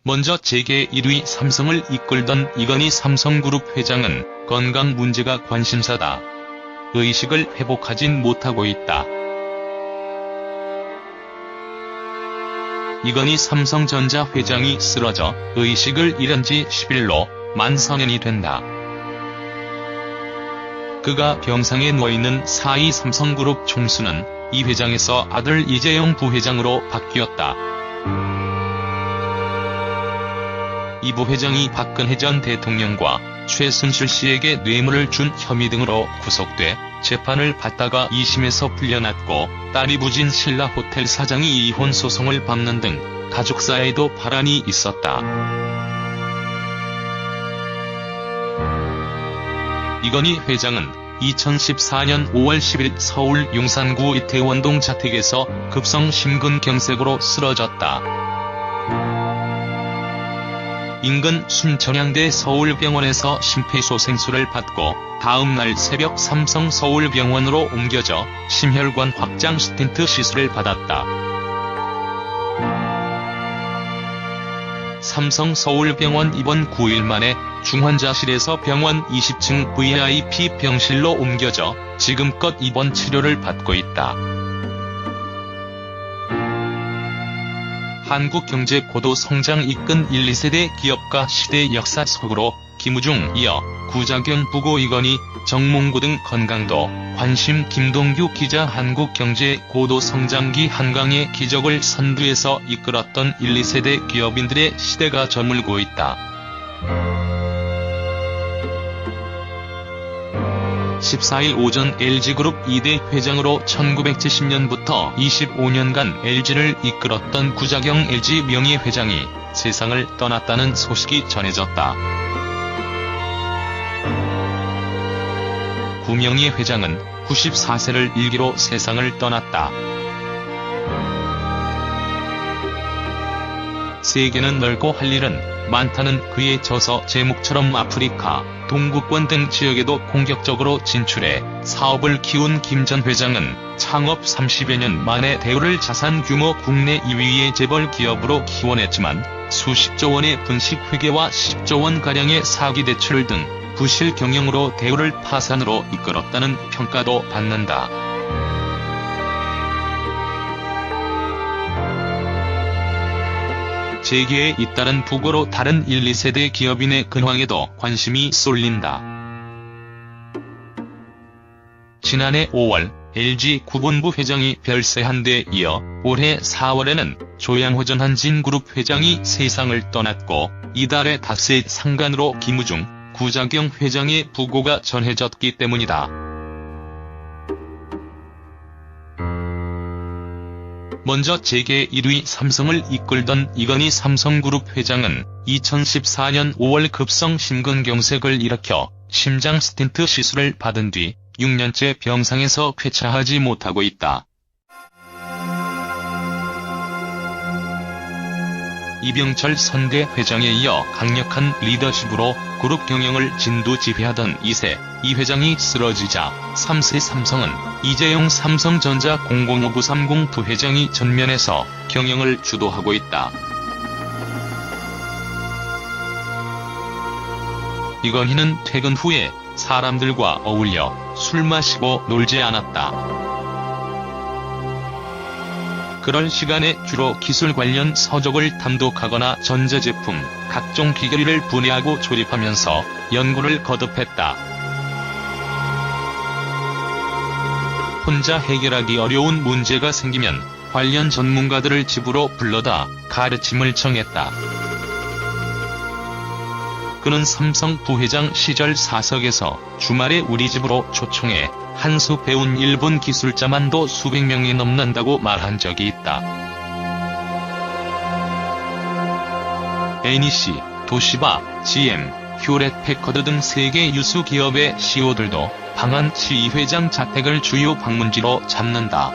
먼저 재계 1위 삼성을 이끌던 이건희 삼성그룹 회장은 건강 문제가 관심사다. 의식을 회복하진 못하고 있다. 이건희 삼성전자 회장이 쓰러져 의식을 잃은 지 10일로 만 4년이 된다. 그가 병상에 누워있는 4위 삼성그룹 총수는 이 회장에서 아들 이재용 부회장으로 바뀌었다. 이 부회장이 박근혜 전 대통령과 최순실 씨에게 뇌물을 준 혐의 등으로 구속돼 재판을 받다가 2심에서 풀려났고, 딸이 부진 신라 호텔 사장이 이혼 소송을 밟는 등 가족사에도 파란이 있었다. 이건희 회장은 2014년 5월 10일 서울 용산구 이태원동 자택에서 급성 심근경색으로 쓰러졌다. 인근 순천향대 서울병원에서 심폐소생술을 받고 다음 날 새벽 삼성 서울병원으로 옮겨져 심혈관 확장 스텐트 시술을 받았다. 삼성 서울병원 입원 9일 만에 중환자실에서 병원 20층 VIP 병실로 옮겨져 지금껏 입원 치료를 받고 있다. 한국 경제 고도 성장 이끈 1, 2세대 기업가 시대 역사 속으로 김우중 이어 구자경 부고 이건희, 정몽구 등 건강도 관심 김동규 기자 한국 경제 고도 성장기 한강의 기적을 선두에서 이끌었던 1, 2세대 기업인들의 시대가 저물고 있다. 14일 오전 LG그룹 2대 회장으로 1970년부터 25년간 LG를 이끌었던 구자경 LG 명예회장이 세상을 떠났다는 소식이 전해졌다. 구 명예회장은 94세를 일기로 세상을 떠났다. 세계는 넓고 할 일은 많다는 그의 저서 제목처럼 아프리카, 동구권 등 지역에도 공격적으로 진출해 사업을 키운 김 전 회장은 창업 30여 년 만에 대우를 자산 규모 국내 2위의 재벌 기업으로 키워냈지만 수십조 원의 분식회계와 10조 원가량의 사기 대출 등 부실 경영으로 대우를 파산으로 이끌었다는 평가도 받는다. 재계에 잇따른 부고로 다른 1, 2세대 기업인의 근황에도 관심이 쏠린다. 지난해 5월 LG 구본부 회장이 별세한 데 이어 올해 4월에는 조양호전 한진그룹 회장이 세상을 떠났고, 이달에 닷새 상간으로 김우중, 구자경 회장의 부고가 전해졌기 때문이다. 먼저 재계 1위 삼성을 이끌던 이건희 삼성그룹 회장은 2014년 5월 급성 심근경색을 일으켜 심장 스텐트 시술을 받은 뒤 6년째 병상에서 쾌차하지 못하고 있다. 이병철 선대 회장에 이어 강력한 리더십으로 그룹 경영을 진두지휘하던 2세 이 회장이 쓰러지자 3세 삼성은 이재용 삼성전자 005930 부회장이 전면에서 경영을 주도하고 있다. 이건희는 퇴근 후에 사람들과 어울려 술 마시고 놀지 않았다. 그럴 시간에 주로 기술 관련 서적을 탐독하거나 전자제품, 각종 기계를 분해하고 조립하면서 연구를 거듭했다. 혼자 해결하기 어려운 문제가 생기면 관련 전문가들을 집으로 불러다 가르침을 청했다. 그는 삼성 부회장 시절 사석에서 주말에 우리 집으로 초청해 한 수 배운 일본 기술자만도 수백 명이 넘는다고 말한 적이 있다. NEC, 도시바, GM, 휴렛패커드 등 세계 유수 기업의 CEO들도 방한치 이 회장 자택을 주요 방문지로 잡는다.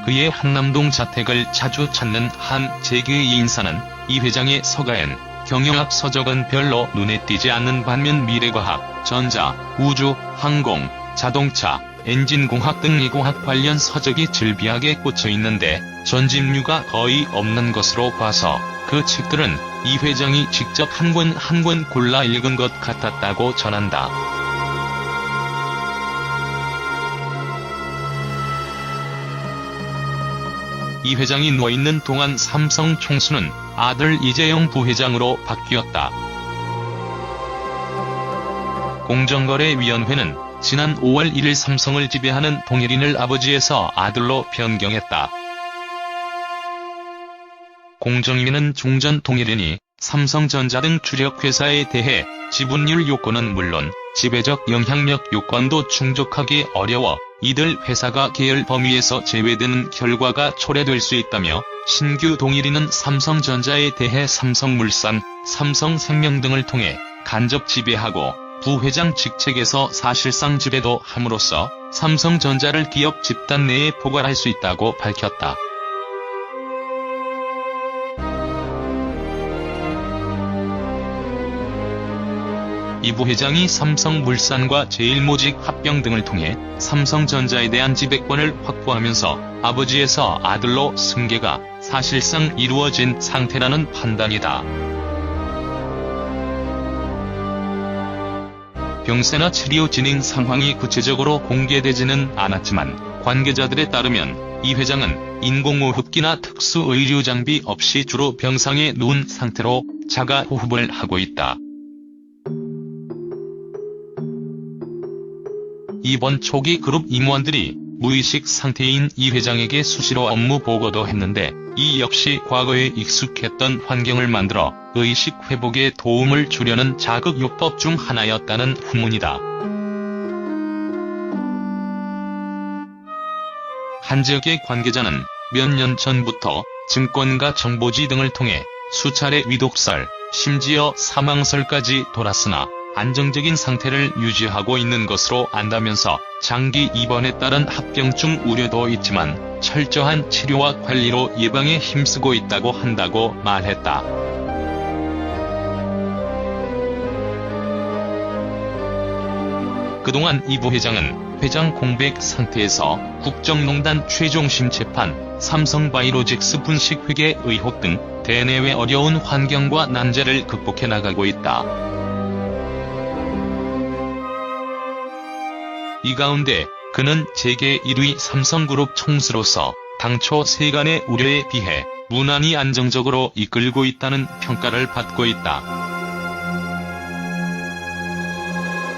그의 한남동 자택을 자주 찾는 한 재계의 인사는 이 회장의 서가엔 경영학 서적은 별로 눈에 띄지 않는 반면 미래과학, 전자, 우주, 항공, 자동차, 엔진공학 등 이공학 관련 서적이 즐비하게 꽂혀 있는데 전집류가 거의 없는 것으로 봐서 그 책들은 이 회장이 직접 한 권 한 권 골라 읽은 것 같았다고 전한다. 이 회장이 누워있는 동안 삼성 총수는 아들 이재용 부회장으로 바뀌었다. 공정거래위원회는 지난 5월 1일 삼성을 지배하는 동일인을 아버지에서 아들로 변경했다. 공정위는 종전 동일인이 삼성전자 등 주력회사에 대해 지분율 요건은 물론 지배적 영향력 요건도 충족하기 어려워 이들 회사가 계열 범위에서 제외되는 결과가 초래될 수 있다며 신규 동일인은 삼성전자에 대해 삼성물산, 삼성생명 등을 통해 간접 지배하고 부회장 직책에서 사실상 지배도 함으로써 삼성전자를 기업 집단 내에 포괄할 수 있다고 밝혔다. 이 부회장이 삼성물산과 제일모직 합병 등을 통해 삼성전자에 대한 지배권을 확보하면서 아버지에서 아들로 승계가 사실상 이루어진 상태라는 판단이다. 병세나 치료 진행 상황이 구체적으로 공개되지는 않았지만 관계자들에 따르면 이 회장은 인공호흡기나 특수의료 장비 없이 주로 병상에 누운 상태로 자가호흡을 하고 있다. 이번 초기 그룹 임원들이 무의식 상태인 이 회장에게 수시로 업무 보고도 했는데 이 역시 과거에 익숙했던 환경을 만들어 의식 회복에 도움을 주려는 자극요법 중 하나였다는 후문이다. 한 지역의 관계자는 몇 년 전부터 증권가 정보지 등을 통해 수차례 위독설, 심지어 사망설까지 돌았으나 안정적인 상태를 유지하고 있는 것으로 안다면서 장기 입원에 따른 합병증 우려도 있지만 철저한 치료와 관리로 예방에 힘쓰고 있다고 한다고 말했다. 그동안 이 부회장은 회장 공백 상태에서 국정농단 최종심재판, 삼성바이오로직스 분식회계 의혹 등 대내외 어려운 환경과 난제를 극복해 나가고 있다. 이 가운데 그는 재계 1위 삼성그룹 총수로서 당초 세간의 우려에 비해 무난히 안정적으로 이끌고 있다는 평가를 받고 있다.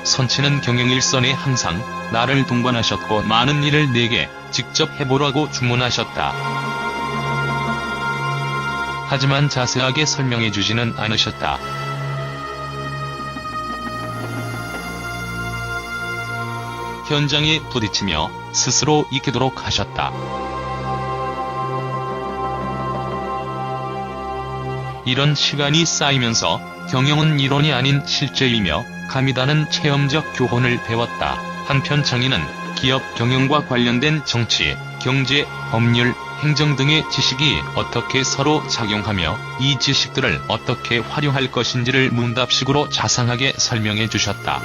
선치는 경영일선에 항상 나를 동반하셨고 많은 일을 내게 직접 해보라고 주문하셨다. 하지만 자세하게 설명해주지는 않으셨다. 현장에 부딪히며 스스로 익히도록 하셨다. 이런 시간이 쌓이면서 경영은 이론이 아닌 실제이며 감이다는 체험적 교훈을 배웠다. 한편 장인은 기업 경영과 관련된 정치, 경제, 법률, 행정 등의 지식이 어떻게 서로 작용하며 이 지식들을 어떻게 활용할 것인지를 문답식으로 자상하게 설명해 주셨다.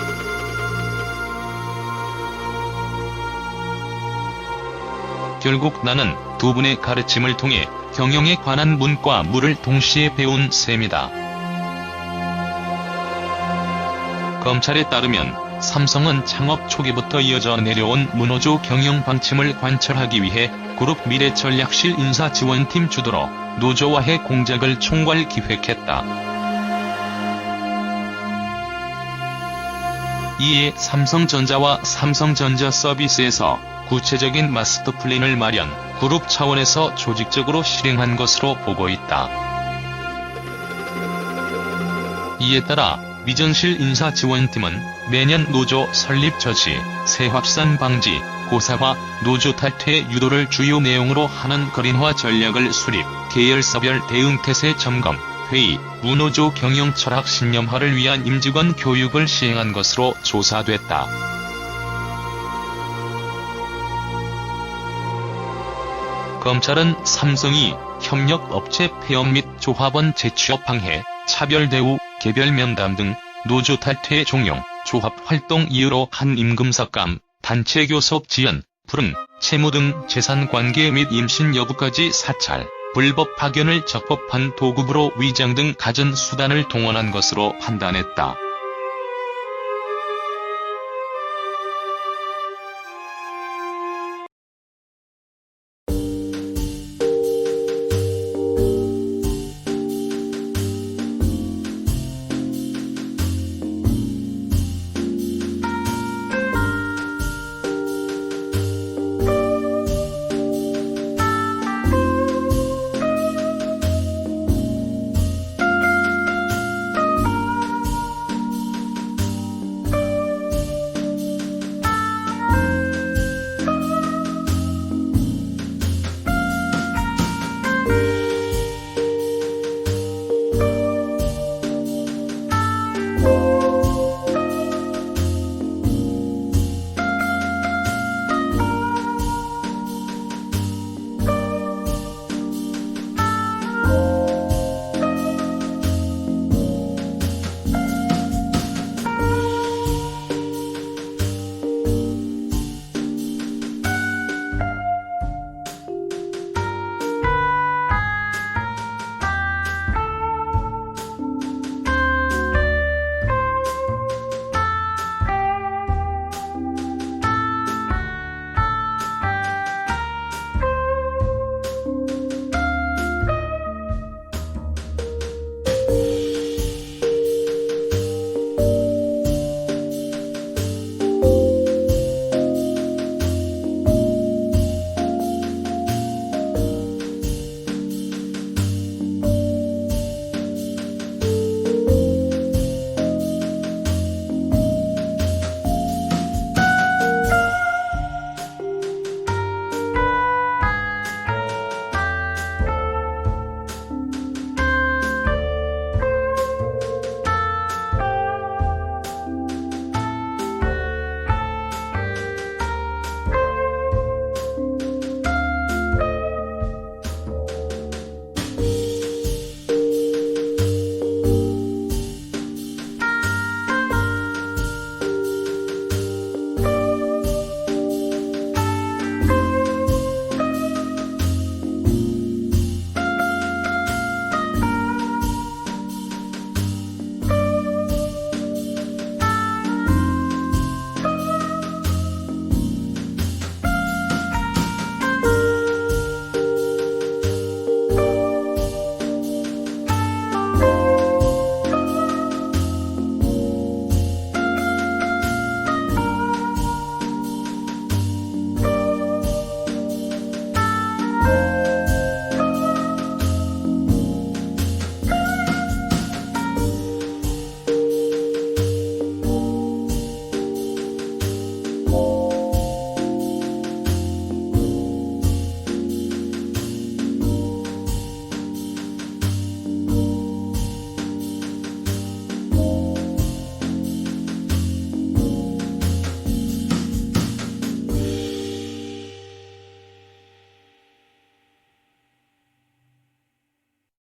결국 나는 두 분의 가르침을 통해 경영에 관한 문과 무를 동시에 배운 셈이다. 검찰에 따르면 삼성은 창업 초기부터 이어져 내려온 문호조 경영 방침을 관철하기 위해 그룹 미래전략실 인사지원팀 주도로 노조와의 공작을 총괄 기획했다. 이에 삼성전자와 삼성전자 서비스에서 구체적인 마스터 플랜을 마련, 그룹 차원에서 조직적으로 실행한 것으로 보고 있다. 이에 따라 미전실 인사지원팀은 매년 노조 설립 저지, 세확산 방지, 고사화, 노조 탈퇴 유도를 주요 내용으로 하는 거린화 전략을 수립, 계열사별 대응 태세 점검, 회의, 무노조 경영 철학 신념화를 위한 임직원 교육을 시행한 것으로 조사됐다. 검찰은 삼성이 협력업체 폐업 및 조합원 재취업 방해, 차별 대우, 개별 면담 등 노조 탈퇴 종용, 조합 활동 이유로 한 임금 삭감, 단체 교섭 지연, 불응, 채무 등 재산관계 및 임신 여부까지 사찰, 불법 파견을 적법한 도급으로 위장 등 가전수단을 동원한 것으로 판단했다.